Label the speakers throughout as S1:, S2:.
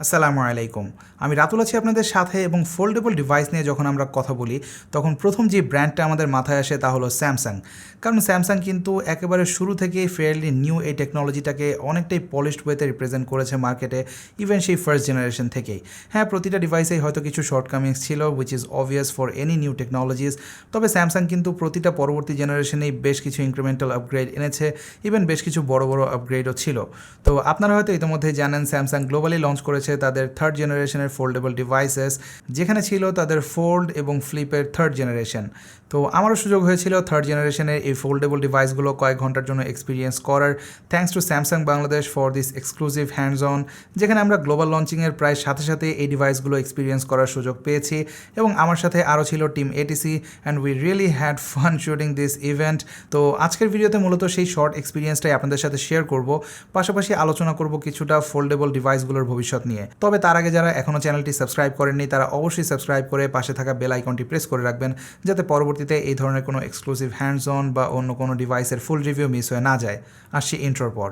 S1: আসসালামু আলাইকুম। আমি রাতুল আছি আপনাদের সাথে এবং ফোল্ডেবল ডিভাইস নিয়ে যখন আমরা কথা বলি তখন প্রথম যে ব্র্যান্ডটা আমাদের মাথায় আসে তা হলো স্যামসাং। কারণ স্যামসাং কিন্তু একেবারে শুরু থেকেই ফেয়ারলি নিউ এই টেকনোলজিটাকে অনেকটাই পলিশড ওয়েতে রিপ্রেজেন্ট করেছে মার্কেটে, ইভেন সেই ফার্স্ট জেনারেশন থেকেই। হ্যাঁ, প্রতিটা ডিভাইসেই হয়তো কিছু শর্টকামিংস ছিল which is obvious for any new technologies, তবে স্যামসাং কিন্তু প্রতিটা পরবর্তী জেনারেশনেই বেশ কিছু ইনক্রিমেন্টাল আপগ্রেড এনেছে, ইভেন বেশ কিছু বড় বড় আপগ্রেডও ছিল। তো আপনারা হয়তো ইতিমধ্যে জানেন স্যামসাং গ্লোবালি লঞ্চ করেছে তাদের থার্ড জেনারেশনের ফোল্ডেবল ডিভাইসেস, যেখানে ছিল তাদের ফোল্ড এবং ফ্লিপের থার্ড জেনারেশন। তো আমারও সুযোগ হয়েছিল থার্ড জেনারেশনের এই ফোল্ডেবল ডিভাইসগুলো কয়েক ঘন্টার জন্য এক্সপিরিয়েন্স করার, thanks to Samsung Bangladesh for this exclusive hands on, যেখানে আমরা গ্লোবাল লঞ্চিংয়ের প্রায় সাথে সাথে এই ডিভাইসগুলো এক্সপিরিয়েন্স করার সুযোগ পেয়েছি। এবং আমার সাথে আরও ছিল team ATC and we really had fun shooting this event. তো আজকের ভিডিওতে মূলত সেই শর্ট এক্সপিরিয়েন্সটাই আপনাদের সাথে শেয়ার করব, পাশাপাশি আলোচনা করব কিছুটা ফোল্ডেবল ডিভাইসগুলোর ভবিষ্যৎ নিয়ে। তবে তার আগে যারা এখনও চ্যানেলটি সাবস্ক্রাইব করেননি তারা অবশ্যই সাবস্ক্রাইব করে পাশে থাকা বেল আইকনটি প্রেস করে রাখবেন, যাতে পরবর্তীতে এই ধরনের কোনো এক্সক্লুসিভ হ্যান্ডস অন বা অন্য কোনো ডিভাইসের ফুল রিভিউ মিস হয়ে না যায়। আসছি ইন্ট্রোর পর।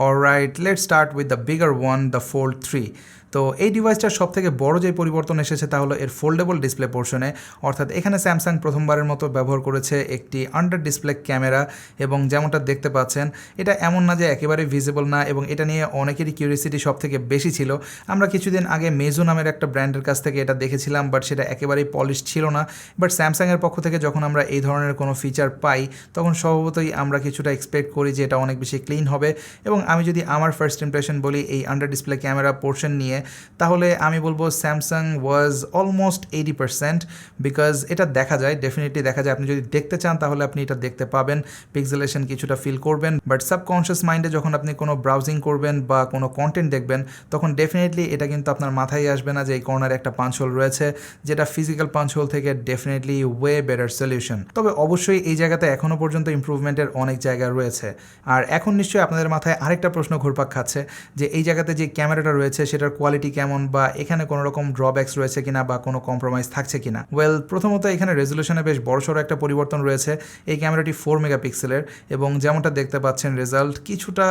S1: Alright, let's start with the bigger one, the Fold 3. তো এই ডিভাইসটার সবথেকে বড় যে পরিবর্তন এসেছে তা হলো এর ফোল্ডেবল ডিসপ্লে পোর্শনে, অর্থাৎ এখানে স্যামসাং প্রথমবারের মতো ব্যবহার করেছে একটি আন্ডার ডিসপ্লে ক্যামেরা। এবং যেমনটা দেখতে পাচ্ছেন, এটা এমন না যে একেবারে ভিজিবল না, এবং এটা নিয়ে অনেকেরই কিউরিয়াসিটি সবথেকে বেশি ছিল। আমরা কিছুদিন আগে মেজো নামের একটা ব্র্যান্ডের কাছ থেকে এটা দেখেছিলাম, বাট সেটা একেবারেই পলিশ ছিল না। বাট স্যামসাংয়ের পক্ষ থেকে যখন আমরা এই ধরনের কোনো ফিচার পাই তখন স্বভাবতই আমরা কিছুটা এক্সপেক্ট করি যে এটা অনেক বেশি ক্লিন হবে। এবং আমি যদি আমার ফার্স্ট ইমপ্রেশন বলি এই আন্ডার ডিসপ্লে ক্যামেরা পোর্শন নিয়ে, তাহলে আমি বলবো স্যামসাং ওয়াজ অলমোস্ট 80%, বিকজ এটা দেখা যায়, ডেফিনেটলি দেখা যায়। আপনি যদি দেখতে চান তাহলে আপনি এটা দেখতে পাবেন, পিক্সেলেশন কিছুটা ফিল করবেন, বাট সাবকনশিয়াস মাইন্ডে যখন আপনি কোনো ব্রাউজিং করবেন বা কোনো কন্টেন্ট দেখবেন তখন ডেফিনেটলি এটা কিন্তু আপনার মাথায় আসবে না যে এই কর্নারে একটা পাঞ্চ হোল রয়েছে, যেটা ফিজিক্যাল পাঞ্চ হোল থেকে ডেফিনেটলি ওয়ে বেটার সলিউশন। তবে অবশ্যই এই জায়গাতে এখনও পর্যন্ত ইম্প্রুভমেন্টের অনেক জায়গা রয়েছে। আর এখন নিশ্চয়ই আপনাদের মাথায় আরেকটা প্রশ্ন ঘুরপাক খাচ্ছে যে এই জায়গাতে যে ক্যামেরাটা রয়েছে সেটার কোয়ালিটি কেমন, বা এখানে কোনো রকম ড্রব্যাকস রয়েছে কিনা বা কোনো কম্প্রোমাইজ থাকছে কিনা। ওয়েল, প্রথমত এখানে রেজলিউশনে বেশ বড়সড় একটা পরিবর্তন রয়েছে। এই ক্যামেরাটি 4 মেগাপিক্সেলের, এবং যেমনটা দেখতে পাচ্ছেন রেজাল্ট কিছুটা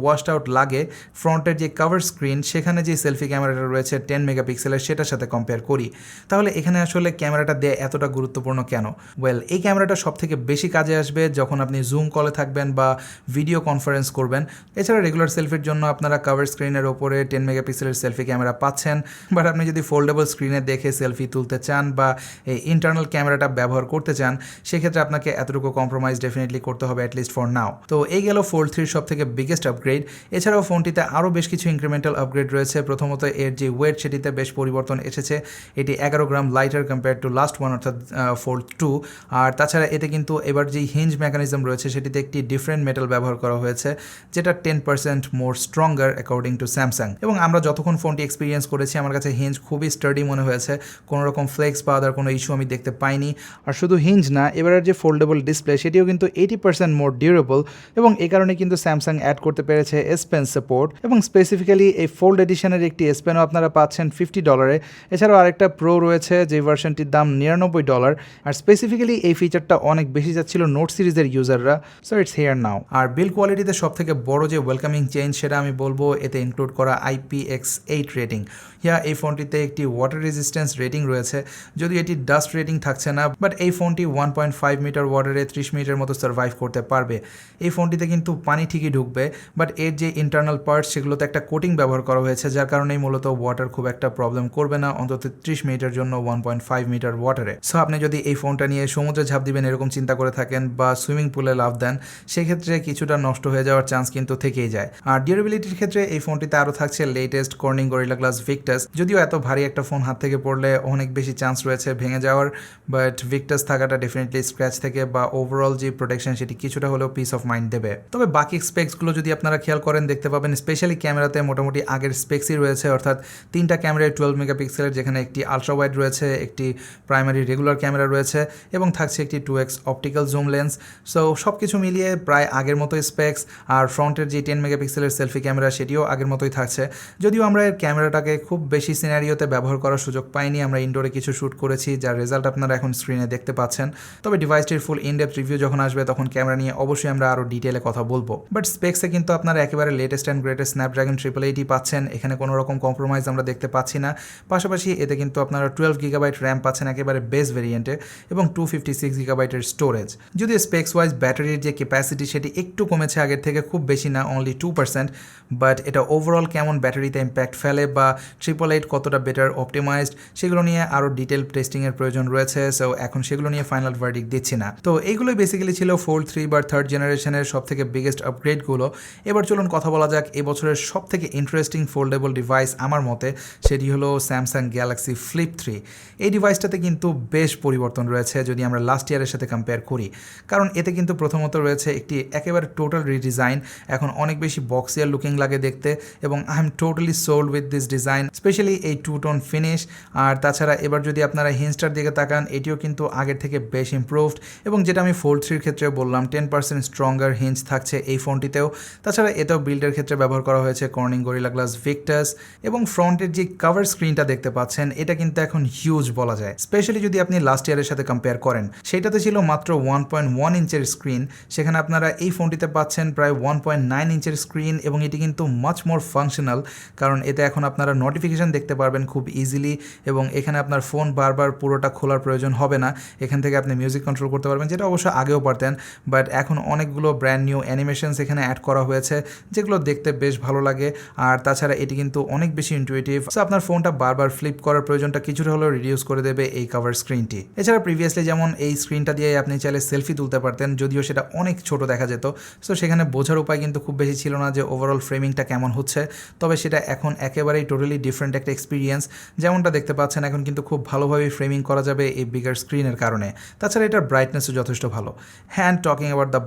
S1: ওয়াশড আউট লাগে। ফ্রন্টের যে কভার স্ক্রিন সেখানে যে সেলফি ক্যামেরাটা রয়েছে 10 মেগাপিক্সেলের, সেটার সাথে কম্পেয়ার করি, তাহলে এখানে আসলে ক্যামেরাটা দেয়া এতটা গুরুত্বপূর্ণ কেন? ওয়েল, এই ক্যামেরাটা সব থেকে বেশি কাজে আসবে যখন আপনি জুম কলে থাকবেন বা ভিডিও কনফারেন্স করবেন। এছাড়া রেগুলার সেলফির জন্য আপনারা কভার স্ক্রিনের ওপরে 10 মেগাপিক্সেলের সেলফি ক্যামেরা পাচ্ছেন, বাট আপনি যদি ফোল্ডেবল স্ক্রিনে দেখে সেলফি তুলতে চান বা এই ইন্টারনাল ক্যামেরাটা ব্যবহার করতে চান, সেক্ষেত্রে আপনাকে এতটুকু কম্প্রোমাইজ ডেফিনেটলি করতে হবে, অ্যাটলিস্ট ফর নাও। তো এই গেল ফোল্ড 3 সব থেকে বিগেস্ট আপগ্রেড। এছাড়াও ফোনটিতে আরও বেশ কিছু ইনক্রিমেন্টাল আপগ্রেড রয়েছে। প্রথমত এর যে ওয়েট সেটিতে বেশ পরিবর্তন এসেছে, এটি 11 gram lighter compare to last one, অর্থাৎ ফোল্ড 2। আর তাছাড়া এতে কিন্তু এবার যে হিঞ্জ মেকানিজম রয়েছে সেটিতে একটি ডিফারেন্ট মেটাল ব্যবহার করা হয়েছে, যেটা 10% মোর স্ট্রঙ্গার অ্যাকর্ডিং টু স্যামসাং। এবং আমরা যতক্ষণ ফোনটি এক্সপিরিয়েন্স করেছি আমার কাছে হিঞ্জ খুবই স্টার্ডি মনে হয়েছে, কোনো রকম ফ্লেক্স বা আদার কোনো ইস্যু আমি দেখতে পাইনি। আর শুধু হিঞ্জ না, এবারের যে ফোল্ডেবল ডিসপ্লে সেটিও কিন্তু 80% মোর ডিউরেবল, এবং এই কারণে কিন্তু স্যামসাং অ্যাড করতে পেরেছে এস পেন সাপোর্ট, এবং স্পেসিফিক্যালি এই ফোল্ড এডিশনের একটি এস পেনও আপনারা পাচ্ছেন $50। এছাড়াও আরেকটা প্রো রয়েছে যে ভার্সনটির দাম $99। আর স্পেসিফিক্যালি এই ফিচারটা অনেক বেশি যাচ্ছিল নোট সিরিজের ইউজাররা, সো ইটস হেয়ার নাও। আর বিল কোয়ালিটিতে সব থেকে বড় যে ওয়েলকামিং চেঞ্জ সেটা আমি বলবো এতে ইনক্লুড করা IPX8 রেটিং। এই ফোনটিতে একটি ওয়াটার রেজিস্ট্যান্স রেটিং রয়েছে, যদিও এটি ডাস্ট রেটিং থাকছে না, বাট এই ফোনটি 1.5 মিটার ওয়াটারে 30 মিনিটের মতো সার্ভাইভ করতে পারবে। এই ফোনটিতে কিন্তু পানি ঠিকই ঢুকবে, বাট এর যে ইন্টারনাল পার্টস সেগুলোতে একটা কোটিং ব্যবহার করা হয়েছে, যার কারণেই মূলত ওয়াটার খুব একটা প্রবলেম করবে না, অন্তত 30 মিনিটের জন্য 1.5 মিটার ওয়াটারে। সো আপনি যদি এই ফোনটা নিয়ে সমুদ্রে ঝাঁপ দিবেন এরকম চিন্তা করে থাকেন বা সুইমিং পুলে লাফ দেন, সেক্ষেত্রে কিছুটা নষ্ট হয়ে যাওয়ার চান্স কিন্তু থেকেই যায়। আর ডিউরেবিলিটির ক্ষেত্রে এই ফোনটিতে আরও থাকছে latest Corning gorilla glass Victus. যদিও এত ভারী একটা ফোন হাত থেকে পড়লে অনেক বেশি চান্স রয়েছে ভেঙে যাওয়ার, বাট ভিক্টাস থাকাটা ডেফিনেটলি স্ক্র্যাচ থেকে বা ওভারঅল যে প্রোটেকশন সেটি কিছুটা হলেও পিস অফ মাইন্ড দেবে। তবে বাকি স্পেক্সগুলো যদি আপনারা খেয়াল করেন দেখতে পাবেন স্পেশালি ক্যামেরাতে মোটামুটি আগের স্পেক্সই রয়েছে, অর্থাৎ 3টা ক্যামেরায় 12 মেগাপিক্সেলের, যেখানে একটি আলট্রা ওয়াইড রয়েছে, একটি প্রাইমারি রেগুলার ক্যামেরা রয়েছে, এবং থাকছে একটি 2x optical zoom lens. So সব কিছু মিলিয়ে প্রায় আগের মতোই স্পেক্স। আর ফ্রন্টের যে 10 মেগাপিক্সেলের সেলফি ক্যামেরা সেটিও আগের মতোই থাকছে, যদিও আমরা এর ক্যামেরাটাকে খুব বেশি সিনারিওতে ব্যবহার করার সুযোগ পাইনি, আমরা ইনডোরে কিছু শ্যুট করেছি যার রেজাল্ট আপনারা এখন স্ক্রিনে দেখতে পাচ্ছেন। তবে ডিভাইসটির ফুল ইনডেপথ রিভিউ যখন আসবে তখন ক্যামেরা নিয়ে অবশ্যই আমরা আরও ডিটেলে কথা বলবো। বাট স্পেক্সে কিন্তু আপনারা একেবারে লেটেস্ট অ্যান্ড গ্রেটেস্ট স্ন্যাপড্রাগন 888 পাচ্ছেন, এখানে কোনো রকম কম্প্রোমাইজ আমরা দেখতে পাচ্ছি না। পাশাপাশি এতে কিন্তু আপনারা 12 গিগাবাইট র্যাম পাচ্ছেন একেবারে বেস ভেরিয়েন্টে এবং 256 গিগাবাইটের স্টোরেজ। যদি স্পেক্স ওয়াইজ ব্যাটারির যে ক্যাপাসিটি সেটি একটু কমেছে আগের থেকে, খুব বেশি না, অনলি 2%, বাট এটা ওভারঅল কেমন ব্যাটারিতে ইম্প্যাক্ট ফেলে বা 888 কতটা বেটার অপটিমাইজড সেগুলো নিয়ে আরও ডিটেল টেস্টিংয়ের প্রয়োজন রয়েছে। সো এখন সেগুলো নিয়ে ফাইনাল ভার্ডিক্ট দিচ্ছি না। তো এইগুলোই বেসিক্যালি ছিল ফোল্ড 3 বা থার্ড জেনারেশনের সব থেকে বিগেস্ট আপগ্রেডগুলো। এবার চলুন কথা বলা যাক এবছরের সব থেকে ইন্টারেস্টিং ফোল্ডেবল ডিভাইস আমার মতে, সেটি হলো স্যামসাং গ্যালাক্সি ফ্লিপ 3। এই ডিভাইসটাতে কিন্তু বেশ পরিবর্তন রয়েছে যদি আমরা লাস্ট ইয়ারের সাথে কম্পেয়ার করি, কারণ এতে কিন্তু প্রথমত রয়েছে একটি একেবারে টোটাল রিডিজাইন, এখন অনেক বেশি বক্সিয়ার লুকিং লাগে দেখতে এবং I am totally sold with this design, specially এই 2-টোন ফিনিশ। আর তাছাড়া এবার যদি আপনারা হিঞ্জটার দিকে তাকান, এটিও কিন্তু আগের থেকে বেশ ইমপ্রুভড এবং যেটা আমি ফোল্ড 3-র ক্ষেত্রে বললাম 10% স্ট্রঙ্গার হিঞ্জ থাকছে এই ফোনটিতেও। তাছাড়া এটাও বিল্ডের ক্ষেত্রে ব্যবহার করা হয়েছে কর্নিং গরিলা গ্লাস ভিক্টাস এবং ফ্রন্টের যে কভার স্ক্রিনটা দেখতে পাচ্ছেন এটা কিন্তু এখন হিউজ বলা যায়, স্পেশালি যদি আপনি লাস্ট ইয়ারের সাথে কম্পেয়ার করেন। সেটাতে ছিল মাত্র 1.1 ইঞ্চের স্ক্রিন, সেখানে আপনারা এই ফোনটিতে পাচ্ছেন প্রায় 1.9 ইঞ্চের স্ক্রিন এবং এটি কিন্তু মাচ মোর ফাংশনাল, কারণ এতে এখন আপনারা নোটিফিকেশান দেখতে পারবেন খুব ইজিলি এবং এখানে আপনার ফোন বারবার পুরোটা খোলার প্রয়োজন হবে না, এখান থেকে আপনি মিউজিক কন্ট্রোল করতে পারবেন, যেটা অবশ্য আগেও পারতেন, বাট এখন অনেকগুলো ব্র্যান্ড নিউ অ্যানিমেশনস এখানে অ্যাড করা হয়েছে যেগুলো দেখতে বেশ ভালো লাগে। আর তাছাড়া এটি কিন্তু অনেক বেশি ইন্টুইটিভ, সো আপনার ফোনটা বারবার ফ্লিপ করার প্রয়োজনটা কিছুটা হলেও রিডিউস করে দেবে এই কভার স্ক্রিনটি। এছাড়া প্রিভিয়াসলি যেমন এই স্ক্রিনটা দিয়ে আপনি চাইলে সেলফি তুলতে পারতেন, যদিও সেটা অনেক ছোট দেখা যেত, সো সেখানে বোঝার উপায় কিন্তু খুব বেশি ছিল না যে ওভারঅল ফ্রেমিংটা কেমন হচ্ছে। তবে সেটা এখন একেবারেই টোটালি ডিফারেন্ট একটা এক্সপিরিয়েন্স, যেমনটা দেখতে পাচ্ছেন এখন কিন্তু খুব ভালোভাবে ফ্রেমিং করা যাবে এই বিগার স্ক্রিনের কারণে। তাছাড়া এটার ব্রাইটনেসও যথেষ্ট ভালো। হ্যান্ড টকিং অ্যাবাউট দ্য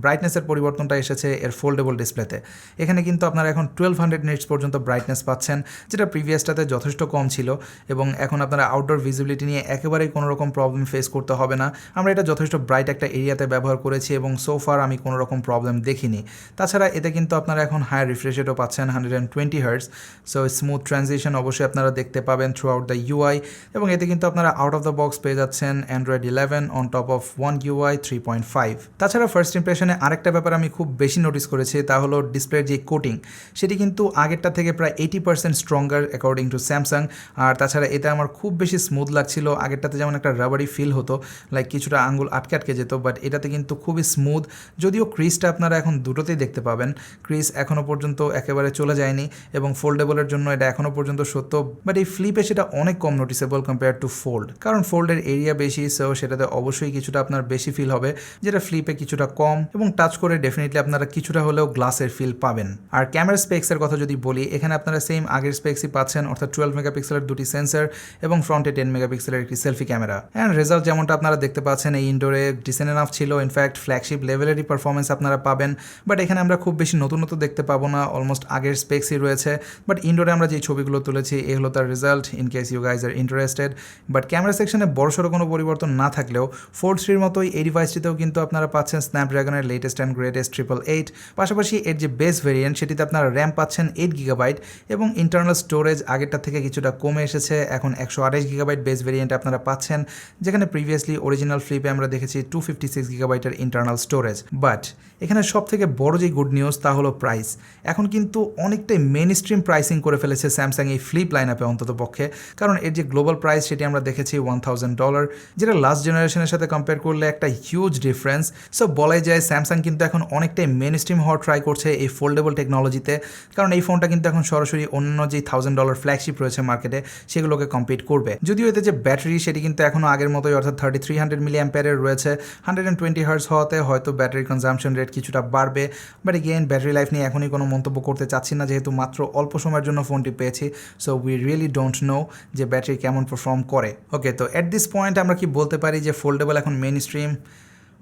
S1: ব্রাইটনেসের পরিবর্তনটা এসেছে এর ফোল্ডেবল ডিসপ্লেতে। এখানে কিন্তু আপনারা এখন 1200 নিটস পর্যন্ত ব্রাইটনেস পাচ্ছেন, যেটা প্রিভিয়াসটাতে যথেষ্ট কম ছিল এবং এখন আপনারা আউটডোর ভিজিবিলিটি নিয়ে একেবারেই কোনো রকম প্রবলেম ফেস করতে হবে না। আমরা এটা যথেষ্ট ব্রাইট একটা এরিয়াতে ব্যবহার করেছি এবং সোফার আমি কোনো রকম প্রবলেম দেখিনি। তাছাড়া এতে কিন্তু আপনারা এখন হায়ার রিফ্রেশ রেটও পাচ্ছেন 120 হার্টজ, সো স্মুথ ট্রানজিশন অবশ্যই আপনারা দেখতে পাবেন থ্রু আউট দ্য ইউআই এবং এতে কিন্তু আপনারা আউট অফ দ্য বক্স পেয়ে যাচ্ছেন Android 11 on top of One UI 3.5। তাছাড়া ফার্স্ট ইমপ্রেশনে আরেকটা ব্যাপার আমি খুব বেশি নোটিস করেছি, তা হলো ডিসপ্লের যে কোটিং সেটি কিন্তু আগেরটা থেকে প্রায় 80% স্ট্রঙ্গার অ্যাকর্ডিং টু স্যামসাং। আর তাছাড়া এতে আমার খুব বেশি স্মুথ লাগছিল, আগেরটাতে যেমন একটা রাবারি ফিল হতো, লাইক কিছুটা আঙ্গুল আটকে আটকে যেত, বাট এটাতে কিন্তু খুবই স্মুথ। যদিও ক্রিজটা আপনারা এখন দুটোতেই দেখতে পাবেন, ক্রিজ এখনও পর্যন্ত একেবারে চলে যায়নি এবং ফোল্ডেবলের জন্য এটা এখনও পর্যন্ত সত্য, বাট এই ফ্লিপে সেটা অনেক কম নোটিসেবল কম্পেয়ার টু ফোল্ড, কারণ ফোল্ডের এরিয়া বেশি, সো সেটাতে অবশ্যই কিছুটা আপনার বেশি ফিল হবে, যেটা ফ্লিপে কিছুটা কম এবং টাচ করে ডেফিনেটলি আপনারা কিছুটা হলেও গ্লাসের ফিল পাবেন। আর ক্যামেরা স্পেক্সের কথা যদি বলি, এখানে আপনারা সেম আগের স্পেক্সই পাচ্ছেন, অর্থাৎ 12 মেগাপিক্সেলের দুটি সেন্সর এবং ফ্রন্টে 10 মেগাপিক্সেলের একটি সেলফি ক্যামেরা। অ্যান্ড রেজাল্ট যেমনটা আপনারা দেখতে পাচ্ছেন এই ইনডোরে ডিসেন্ট এনাফ ছিল, ইনফ্যাক্ট ফ্ল্যাগশিপ লেভেলেরই পারফরমেন্স আপনারা পাবেন, বাট এখানে আমরা খুব বেশি নতুনত্ব দেখতে পাবো না, অলমোস্ট আগের স্পেক্সই রয়েছে। বাট ইনডোরে আমরা যে ছবিগুলো তুলেছি এগুলো তার result, in case you guys are interested. But camera সেকশনে বড়সড় কোনো পরিবর্তন না থাকলেও ফোল্ড 3-র মতোই এই ডিভাইসটিতেও কিন্তু আপনারা পাচ্ছেন স্ন্যাপড্রাগনের লেটেস্ট অ্যান্ড গ্রেটেস্ট 888, পাশাপাশি এর যে বেস ভেরিয়েন্ট সেটিতে আপনারা র্যাম পাচ্ছেন 8 গিগাবাইট এবং ইন্টারনাল স্টোরেজ আগেরটা থেকে কিছুটা কমে এসেছে, এখন 128 গিগাবাইট বেস ভেরিয়েন্ট আপনারা পাচ্ছেন, যেখানে প্রিভিয়াসলি অরিজিনাল ফ্লিপে আমরা দেখেছি 256 গিগাবাইটের ইন্টারনাল স্টোরেজ। বাট এখানে সব থেকে বড় যে গুড নিউজ তা হলো প্রাইস। এখন কিন্তু অনেকটাই মেইন স্ট্রিম প্রাইসিং করে ফেলেছে স্যামসাং এই ফ্লিপ লাইন আপে অন্তত পক্ষে, কারণ এর যে গ্লোবাল প্রাইস সেটি আমরা দেখেছি $1000, যেটা লাস্ট জেনারেশনের সাথে কম্পেয়ার করলে একটা হিউজ ডিফারেন্স। সো বলাই যায় স্যামসাং কিন্তু এখন অনেকটাই মেইন স্ট্রিম হওয়ার ট্রাই করছে এই ফোল্ডেবল টেকনোলজিতে, কারণ এই ফোনটা কিন্তু এখন সরাসরি অন্য যে $1000 ফ্ল্যাগশিপ রয়েছে মার্কেটে সেগুলোকে কম্পিট করবে। যদিও এতে যে ব্যাটারি সেটি কিন্তু এখনও আগের মতোই, অর্থাৎ 3300 mAh রয়েছে, 120 হার্টজ হওয়াতে হয়তো ব্যাটারি কনজাম্পশন রেট কিছুটা বাড়বে, বাট এগেইন ব্যাটারি লাইফ নিয়ে এখনই কোনো মন্তব্য করতে চাচ্ছি না, যেহেতু মাত্র অল্প সময়ের জন্য ফোনটি পেয়েছি, so we really don't know যে ব্যাটারি কেমন পারফর্ম করে। ওকে, তো অ্যাট দিস পয়েন্ট আমরা কি বলতে পারি যে ফোল্ডেবল এখন mainstream?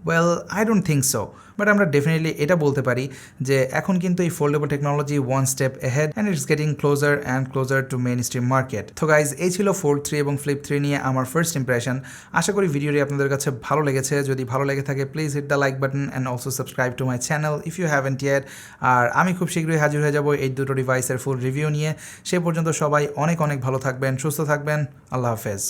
S1: Well I don't think so, but আমরা ডেফিনেটলি এটা বলতে পারি যে এখন কিন্তু এই foldable technology one step ahead and it's getting closer and closer to mainstream market. তো গাইজ, এই ছিল ফোল্ড 3 এবং ফ্লিপ 3 নিয়ে আমার ফার্স্ট ইমপ্রেশন। আশা করি ভিডিওটি আপনাদের কাছে ভালো লেগেছে। যদি ভালো লেগে থাকে please hit the like button and also subscribe to my channel if you haven't yet. আর আমি খুব শীঘ্রই হাজির হয়ে যাব এই দুটো ডিভাইসের ফুল রিভিউ নিয়ে। সে পর্যন্ত সবাই অনেক অনেক ভালো থাকবেন, সুস্থ থাকবেন। আল্লাহ হাফেজ।